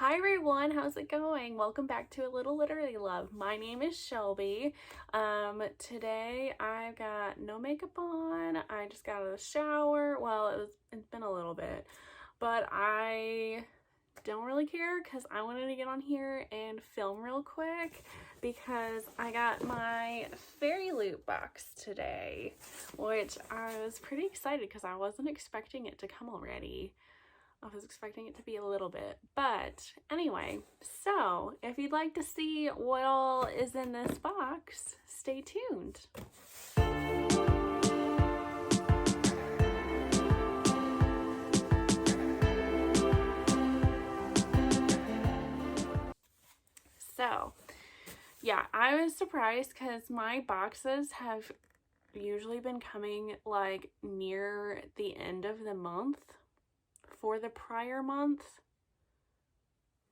Hi everyone, how's it going? Welcome back to A Little Literary Love. My name is Shelby. Today I've got no makeup on. I just got out of the shower. Well, it's been a little bit, but I don't really care because I wanted to get on here and film real quick because I got my Fairyloot box today, which I was pretty excited because I wasn't expecting it to come already. I was expecting it to be a little bit, but anyway, so if you'd like to see what all is in this box, stay tuned. So, yeah, I was surprised because my boxes have usually been coming like near the end of the month for the prior month.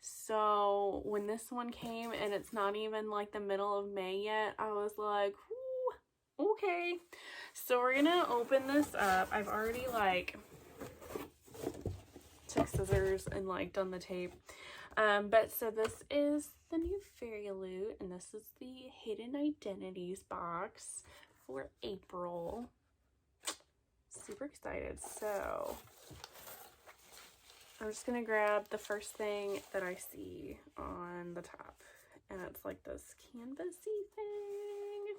So when this one came and it's not even like the middle of May yet, I was like, okay. So we're gonna open this up. I've already like took scissors and like done the tape. But so this is the new Fairyloot, and this is the Hidden Identities box for April. Super excited. So I'm just gonna grab the first thing that I see on the top, and it's like this canvasy thing.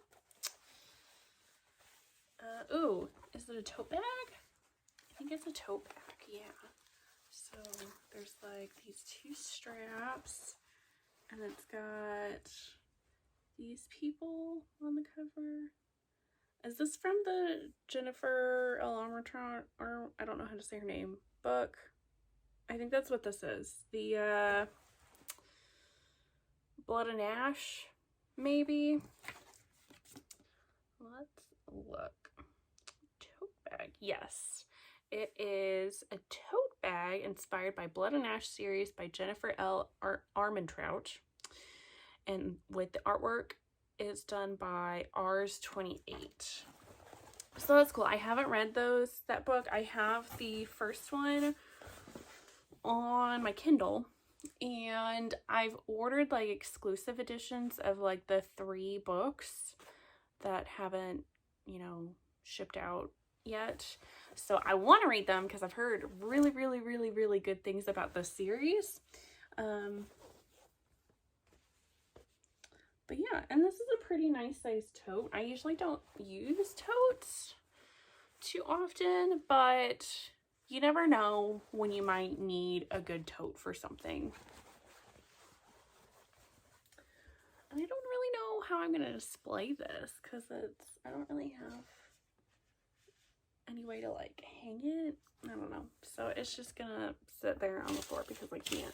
Ooh, is it a tote bag? I think it's a tote bag, yeah. So there's like these two straps, and it's got these people on the cover. Is this from the Jennifer Armentrout, or I don't know how to say her name, book? I think that's what this is. The Blood and Ash, maybe? Let's look. Tote bag. Yes. It is a tote bag inspired by Blood and Ash series by Jennifer Armentrout. And with the artwork is done by Rs28. So that's cool. I haven't read that book. I have the first one on my Kindle, and I've ordered like exclusive editions of like the 3 books that haven't, shipped out yet. So I want to read them because I've heard really, really, really, really good things about the series. But yeah, and this is a pretty nice sized tote. I usually don't use totes too often, but you never know when you might need a good tote for something. And I don't really know how I'm going to display this because I don't really have any way to like hang it. I don't know. So it's just going to sit there on the floor because I can't.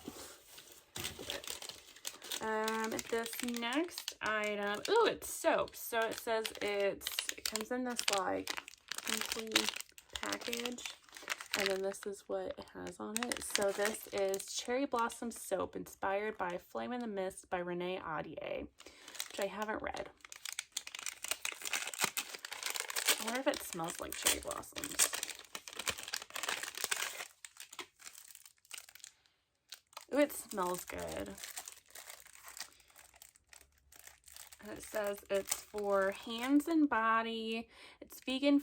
This next item, ooh, it's soap. So it says it comes in this like complete package, and then this is what it has on it. So this is Cherry Blossom Soap, inspired by Flame in the Mist by Renee Audier, which I haven't read. I wonder if it smells like cherry blossoms. Ooh, it smells good. And it says it's for hands and body. It's vegan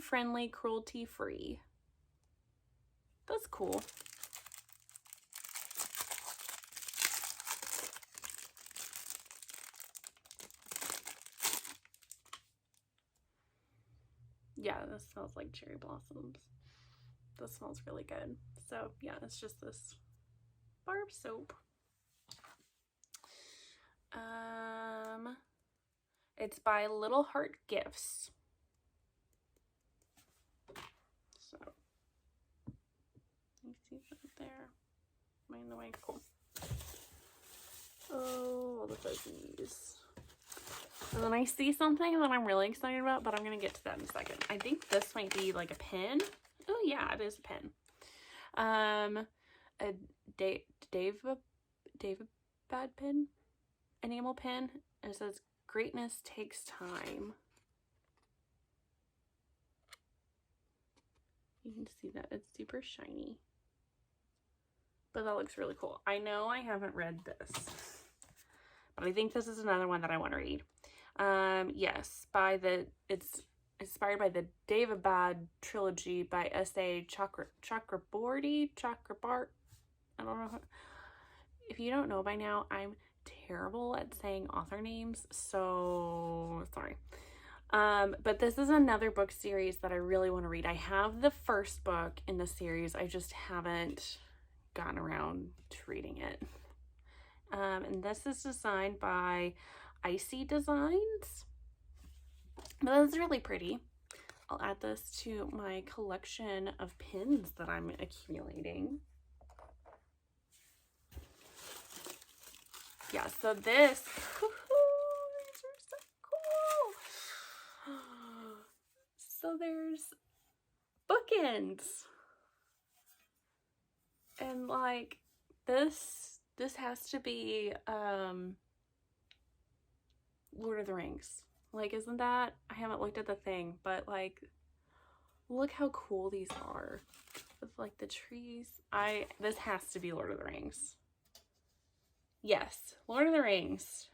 friendly, cruelty free. That's cool. Yeah, this smells like cherry blossoms. This smells really good. So yeah, it's just this bar of soap. It's by Little Heart Gifts. So you see that there? Am I in the way? Cool. Oh, all the fuzzies. And then I see something that I'm really excited about, but I'm going to get to that in a second. I think this might be like a pen. Oh yeah, it is a pen. A David Bad pen, enamel pen. It says greatness takes time. You can see that it's super shiny. but that looks really cool. I know I haven't read this, but I think this is another one that I want to read. Yes, it's inspired by the Daevabad trilogy by S.A. Chakraborty. I don't know. If you don't know by now, I'm terrible at saying author names, so sorry. But this is another book series that I really want to read. I have the first book in the series. I just haven't gotten around to reading it. And this is designed by Icy Designs. But this is really pretty. I'll add this to my collection of pins that I'm accumulating. Yeah, so this, these are so cool. So there's bookends. And like this has to be Lord of the Rings. Like, isn't that, I haven't looked at the thing, but like, look how cool these are with like the trees. This has to be Lord of the Rings. Yes, Lord of the Rings,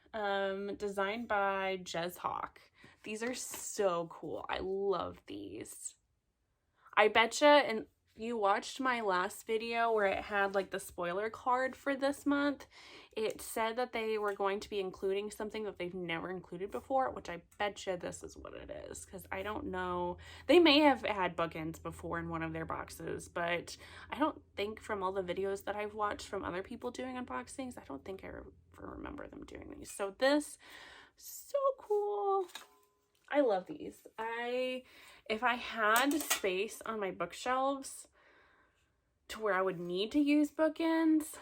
designed by Jez Hawk. These are so cool. I love these. I betcha, and you watched my last video where it had like the spoiler card for this month. It said that they were going to be including something that they've never included before, which I betcha this is what it is, because I don't know. They may have had bookends before in one of their boxes, but I don't think from all the videos that I've watched from other people doing unboxings, I don't think I ever remember them doing these. So this, so cool. I love these. If I had space on my bookshelves to where I would need to use bookends,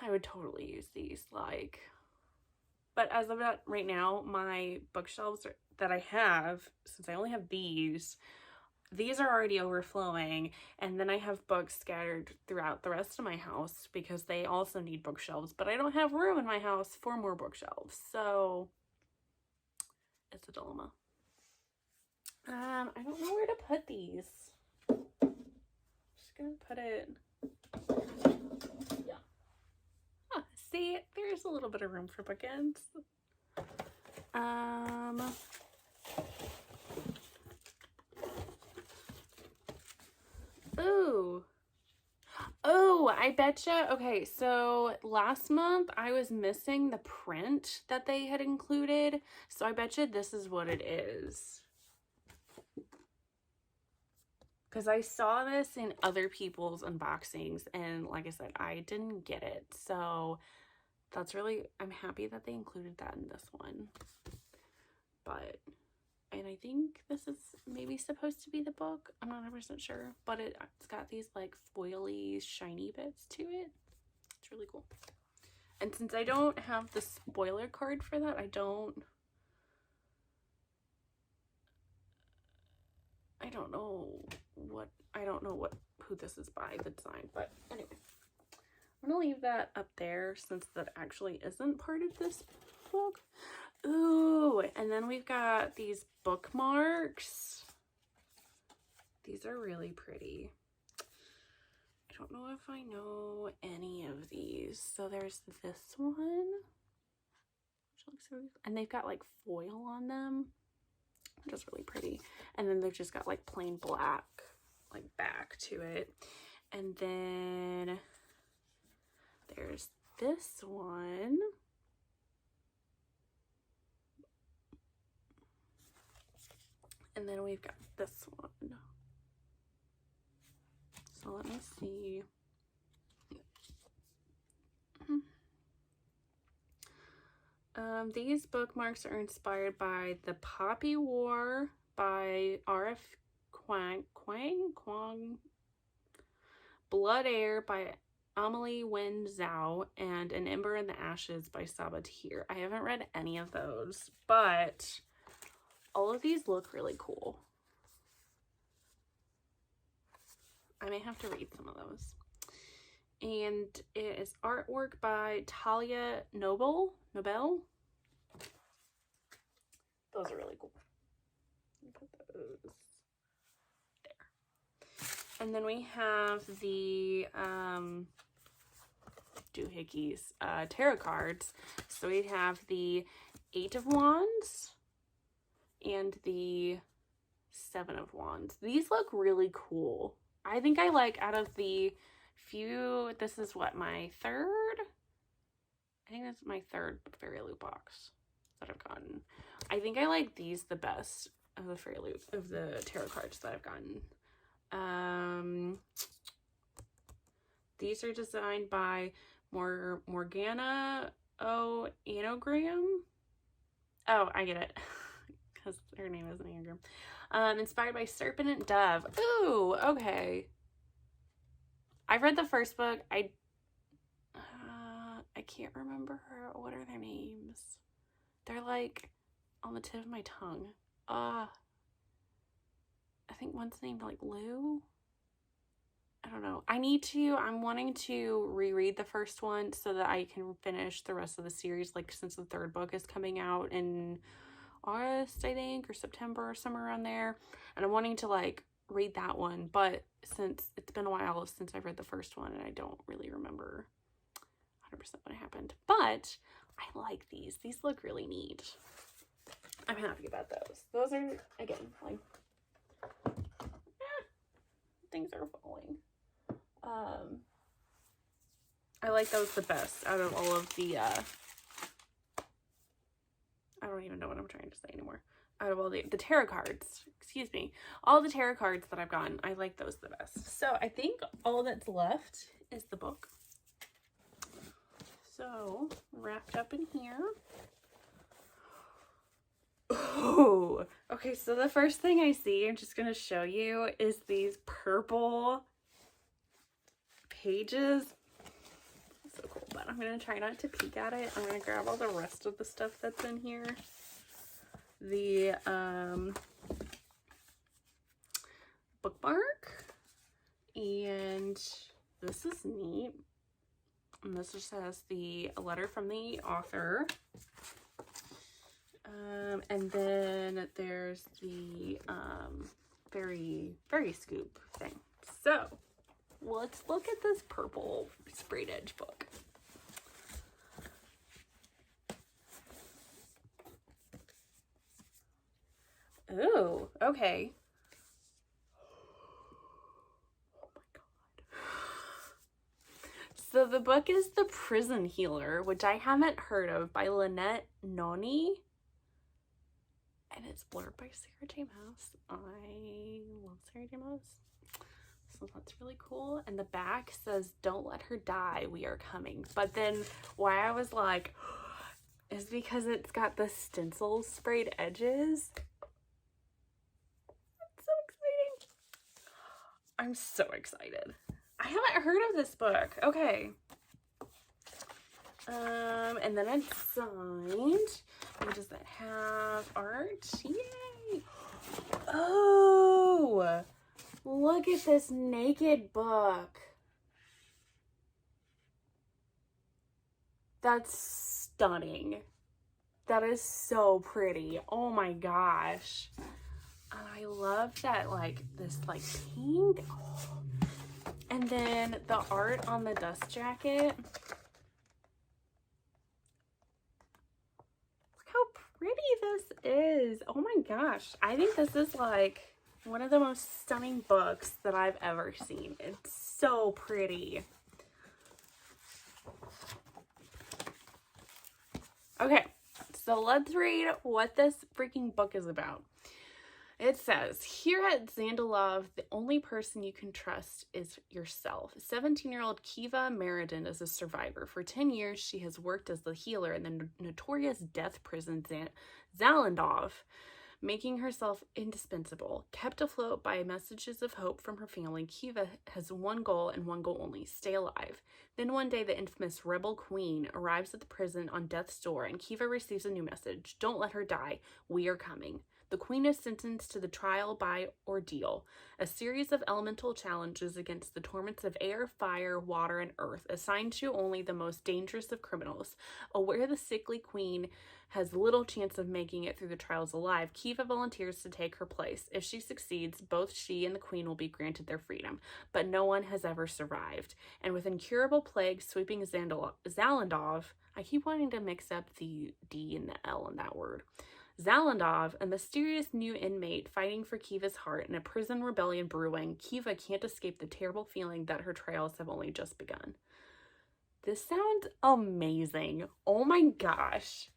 I would totally use these. Like, but as of right now, my bookshelves that I have, since I only have these are already overflowing, and then I have books scattered throughout the rest of my house because they also need bookshelves, but I don't have room in my house for more bookshelves, so it's a dilemma. I don't know where to put these. I'm just gonna put it, yeah. Huh, see, there's a little bit of room for bookends. Ooh. Oh, I betcha. Okay, so last month I was missing the print that they had included, so I betcha this is what it is. Because I saw this in other people's unboxings, and like I said, I didn't get it. So that's really, I'm happy that they included that in this one. But, and I think this is maybe supposed to be the book. I'm not 100% sure. But it's got these like foily, shiny bits to it. It's really cool. And since I don't have the spoiler card for that, I don't know who this is by, the design, but anyway, I'm gonna leave that up there since that actually isn't part of this book. Ooh, and then we've got these bookmarks. These are really pretty. I don't know if I know any of these. So there's this one, which looks really, and they've got like foil on them, which is really pretty. And then they've just got like plain black like back to it. And then there's this one. And then we've got this one. So let me see. These bookmarks are inspired by The Poppy War by R.F. Kwang, Blood Air by Amelie Wen Zhao, and An Ember in the Ashes by Saba Tahir. I haven't read any of those, but all of these look really cool. I may have to read some of those. And it is artwork by Talia Nobel. Those are really cool. Put those there. And then we have the doohickeys, tarot cards. So we have the 8 of Wands and the 7 of Wands. These look really cool. I think I like, out of the few, this is what, my third? I think that's my third Fairyloot box that I've gotten. I think I like these the best of the Fairyloot, of the tarot cards that I've gotten. These are designed by Morgana O. Anagram. Oh, I get it. Because her name is an anagram. Inspired by Serpent and Dove. Ooh, okay. I've read the first book. I can't remember what are their names. They're like on the tip of my tongue. I think one's named like Lou. I don't know. I'm wanting to reread the first one so that I can finish the rest of the series, like since the third book is coming out in August, I think, or September, or somewhere around there. And I'm wanting to like read that one, but since it's been a while since I've read the first one and I don't really remember 100% what happened. But I like these. These look really neat. I'm happy about those. Those are, again, like, things are falling. I like those the best out of all of the, I don't even know what I'm trying to say anymore. Out of all the tarot cards, excuse me, all the tarot cards that I've gotten, I like those the best. So I think all that's left is the book. So, wrapped up in here. Oh, okay, so the first thing I see, I'm just going to show you, is these purple pages. So cool, but I'm going to try not to peek at it. I'm going to grab all the rest of the stuff that's in here. The bookmark, and this is neat. And this just has the letter from the author. And then there's the fairy scoop thing. So let's look at this purple sprayed edge book. Ooh, okay. Oh my god. So the book is The Prison Healer, which I haven't heard of, by Lynette Noni. And it's blurred by Sarah J. Maas. I love Sarah J. Maas. So that's really cool. And the back says, "Don't let her die, we are coming." But then why I was like, is because it's got the stencil sprayed edges. That's so exciting. I'm so excited. I haven't heard of this book. Okay. And then it's signed. And does that have art? Yay! Oh! Look at this naked book. That's stunning. That is so pretty. Oh my gosh. And I love that, like, this, like, pink. Oh. And then the art on the dust jacket. Look how pretty this is. Oh my gosh. I think this is, like, one of the most stunning books that I've ever seen. It's so pretty. Okay, so let's read what this freaking book is about. It says, here at Zandalov, the only person you can trust is yourself. 17-year-old Kiva Meriden is a survivor. For 10 years, she has worked as the healer in the notorious death prison Zalandov, making herself indispensable. Kept afloat by messages of hope from her family, Kiva has one goal and one goal only: stay alive. Then one day, the infamous Rebel Queen arrives at the prison on death's door, and Kiva receives a new message: don't let her die, we are coming. The queen is sentenced to the trial by ordeal, a series of elemental challenges against the torments of air, fire, water, and earth, assigned to only the most dangerous of criminals. Aware the sickly queen has little chance of making it through the trials alive, Kiva volunteers to take her place. If she succeeds, both she and the queen will be granted their freedom, but no one has ever survived. And with incurable plague sweeping Zalandov, I keep wanting to mix up the D and the L in that word. Zalandov, a mysterious new inmate fighting for Kiva's heart and a prison rebellion brewing, Kiva can't escape the terrible feeling that her trials have only just begun. This sounds amazing. Oh my gosh.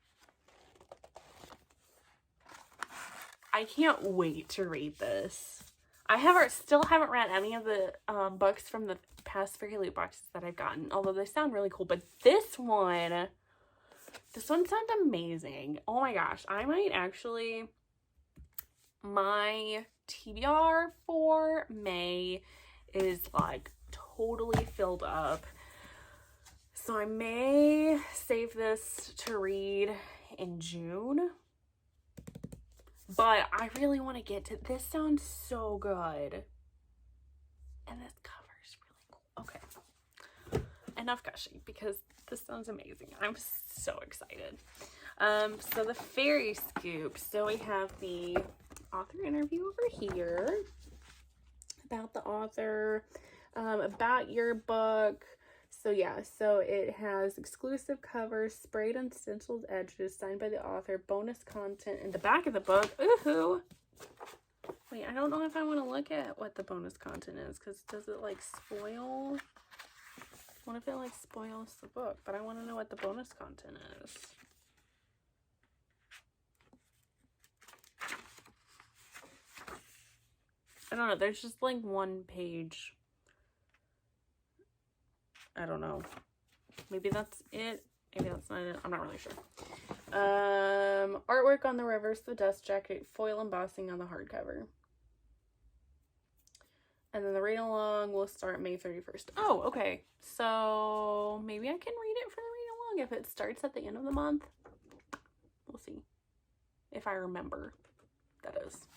I can't wait to read this. I still haven't read any of the books from the past Fairyloot boxes that I've gotten, although they sound really cool, but this one sounds amazing. Oh my gosh, I might actually, my TBR for May is like totally filled up. So I may save this to read in June. But I really want to get to, this sounds so good. And this cover is really cool. Okay. Enough gushing because this sounds amazing. I'm so excited. So the fairy scoop. So we have the author interview over here about the author, about your book. So yeah, so it has exclusive covers, sprayed and stenciled edges, signed by the author, bonus content in the back of the book. Ooh. Wait, I don't know if I want to look at what the bonus content is, because does it like spoil? What if it like spoils the book? But I want to know what the bonus content is. I don't know. There's just like one page. I don't know. Maybe that's it. Maybe that's not it. I'm not really sure. Artwork on the reverse of the dust jacket, foil embossing on the hardcover. And then the read along will start May 31st. Oh, okay. So maybe I can read it for the read along if it starts at the end of the month. We'll see. If I remember, that is.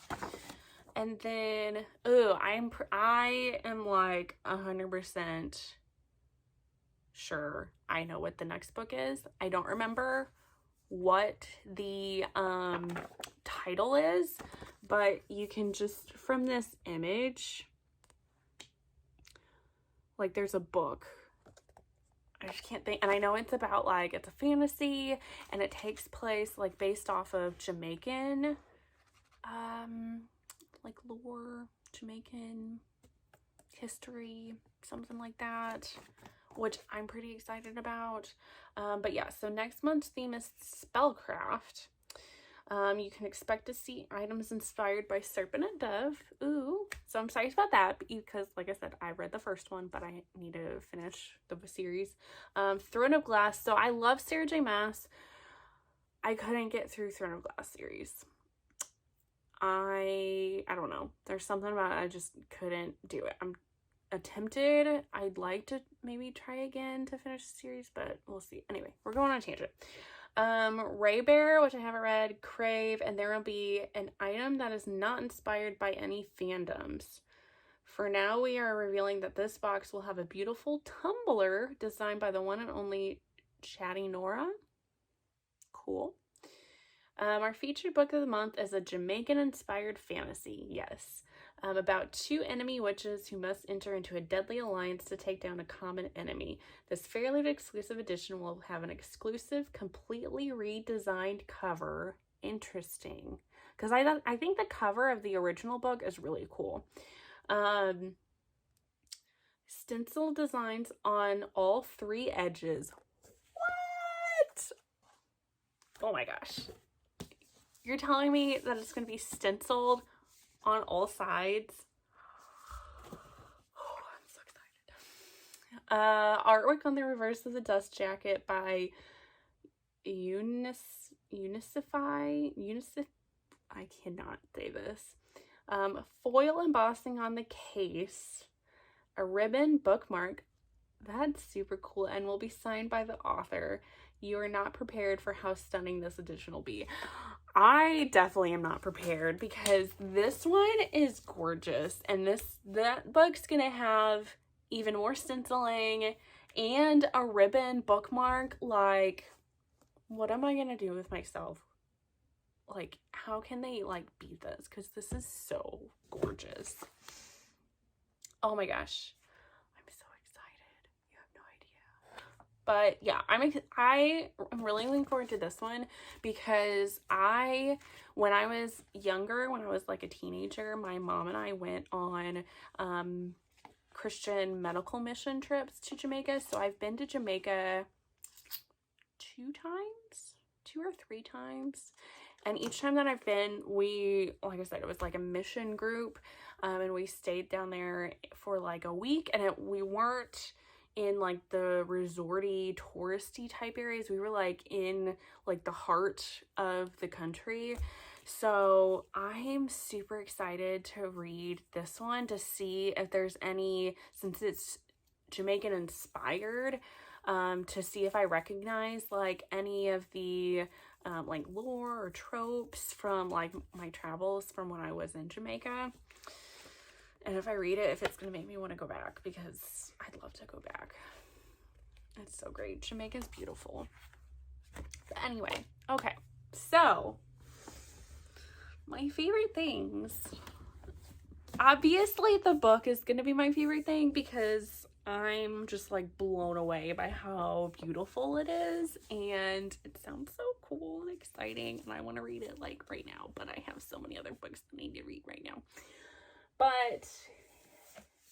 And then, I am like 100% sure I know what the next book is. I don't remember what the title is, but you can just, from this image, like there's a book. I just can't think, and I know it's about like, it's a fantasy and it takes place like based off of Jamaican like lore, Jamaican history, something like that, which I'm pretty excited about. But yeah, so next month's theme is Spellcraft. You can expect to see items inspired by Serpent and Dove. Ooh, so I'm excited about that because, like I said, I read the first one, but I need to finish the series. Throne of Glass. So I love Sarah J. Maas. I couldn't get through Throne of Glass series. I don't know. There's something about it. I just couldn't do it. I'm attempted. I'd like to maybe try again to finish the series, but we'll see. Anyway, we're going on a tangent. Ray Bear, which I haven't read, Crave, and there will be an item that is not inspired by any fandoms. For now, we are revealing that this box will have a beautiful tumbler designed by the one and only Chatty Nora. Cool. Our featured book of the month is a Jamaican-inspired fantasy, yes, about two enemy witches who must enter into a deadly alliance to take down a common enemy. This Fairyloot exclusive edition will have an exclusive, completely redesigned cover. Interesting, because I think the cover of the original book is really cool. Stencil designs on all three edges. What? Oh my gosh. You're telling me that it's going to be stenciled on all sides? Oh, I'm so excited. Artwork on the reverse of the dust jacket by Unicify. I cannot say this. Foil embossing on the case. A ribbon bookmark. That's super cool and will be signed by the author. You are not prepared for how stunning this edition will be. I definitely am not prepared because this one is gorgeous, and that book's gonna have even more stenciling and a ribbon bookmark. Like, what am I gonna do with myself? Like, how can they like beat this? Because this is so gorgeous. Oh my gosh, I'm so excited. You have no idea. But yeah, I'm really looking forward to this one because when I was younger, when I was like a teenager, my mom and I went on Christian medical mission trips to Jamaica. So I've been to Jamaica 2 or 3 times. And each time that I've been, like I said, it was like a mission group, and we stayed down there for like a week, and we weren't in like the resorty, touristy type areas. We were like in like the heart of the country. So I'm super excited to read this one to see if there's any, since it's Jamaican inspired, to see if I recognize like any of the like lore or tropes from like my travels from when I was in Jamaica. And if I read it, if it's gonna make me want to go back, because I'd love to go back. It's so great. Jamaica's beautiful. But anyway, okay, so my favorite things. Obviously the book is gonna be my favorite thing because I'm just like blown away by how beautiful it is, and it sounds so cool and exciting, and I want to read it like right now, but I have so many other books that I need to read right now. But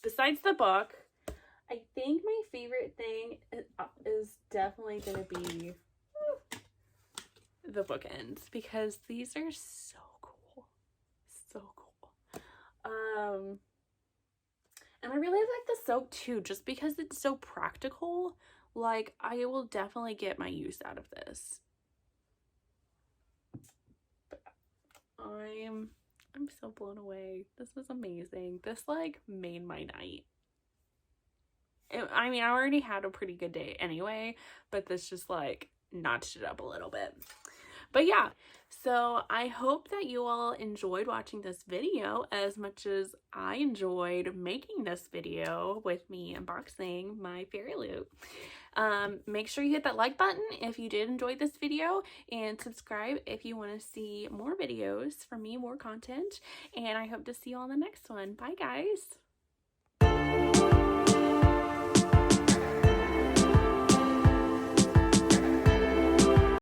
besides the book, I think my favorite thing is definitely going to be the bookends, because these are so cool. So cool. And I really like the soap too, just because it's so practical. Like, I will definitely get my use out of this. But I'm so blown away. This is amazing. This like made my night. I mean, I already had a pretty good day anyway, but this just like notched it up a little bit. But yeah, so I hope that you all enjoyed watching this video as much as I enjoyed making this video with me unboxing my Fairyloot. Make sure you hit that like button if you did enjoy this video, and subscribe if you want to see more videos from me, more content, and I hope to see you on the next one. Bye guys!